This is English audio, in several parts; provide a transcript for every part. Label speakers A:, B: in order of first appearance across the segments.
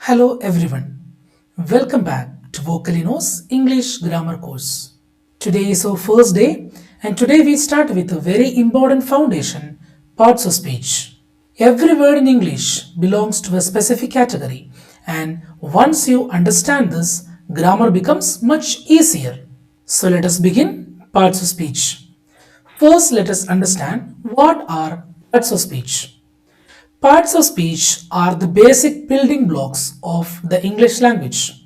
A: Hello everyone. Welcome back to Vocalino's English Grammar course. Today is our first day and today we start with a very important foundation, parts of speech. Every word in English belongs to a specific category and once you understand this, grammar becomes much easier. So let us begin parts of speech. First, let us understand what are parts of speech. Parts of speech are the basic building blocks of the English language.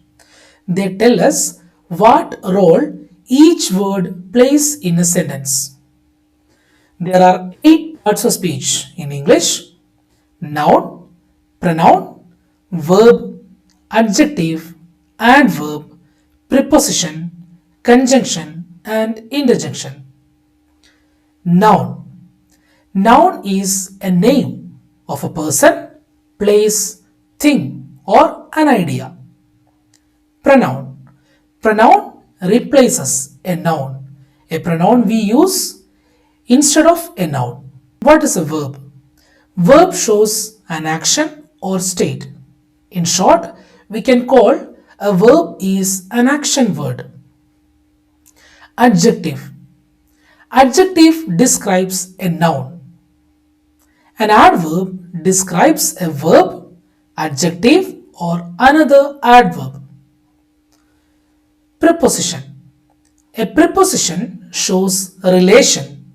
A: They tell us what role each word plays in a sentence. There are 8 parts of speech in English: noun, pronoun, verb, adjective, adverb, preposition, conjunction, and interjection. Noun. Noun is a name of a person, place, thing, or an idea. Pronoun. Pronoun replaces a noun. A pronoun we use instead of a noun. What is a verb? Verb shows an action or state. In short, we can call a verb is an action word. Adjective. Adjective describes a noun. An adverb describes a verb, adjective, or another adverb. Preposition. A preposition shows a relation.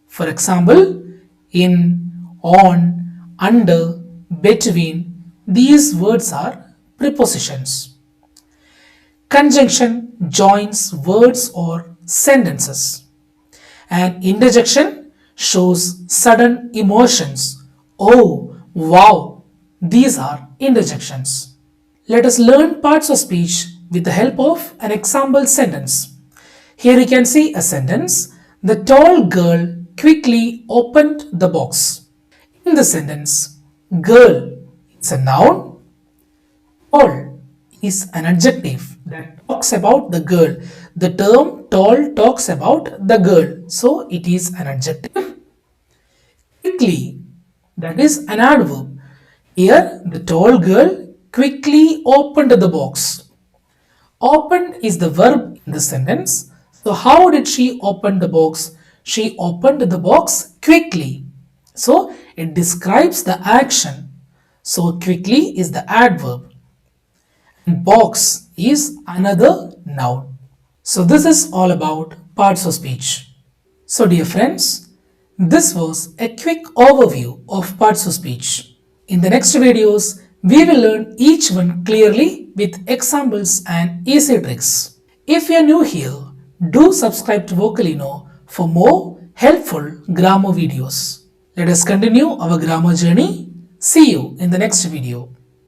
A: For example, in, on, under, between, these words are prepositions. Conjunction joins words or sentences. And interjection shows sudden emotions. Oh, wow, these are interjections. Let us learn parts of speech with the help of an example sentence. Here you can see a sentence. The tall girl quickly opened the box. In the sentence, girl is a noun, tall is an adjective that talks about the girl. The term tall talks about the girl, so it is an adjective. Quickly, that is an adverb. Here, the tall girl quickly opened the box. Opened is the verb in the sentence. So, how did she open the box? She opened the box quickly. So, it describes the action. So, quickly is the adverb. And box is another noun. So, this is all about parts of speech. So, dear friends, this was a quick overview of parts of speech. In the next videos, we will learn each one clearly with examples and easy tricks. If you are new here, do subscribe to Vocalino for more helpful grammar videos. Let us continue our grammar journey. See you in the next video.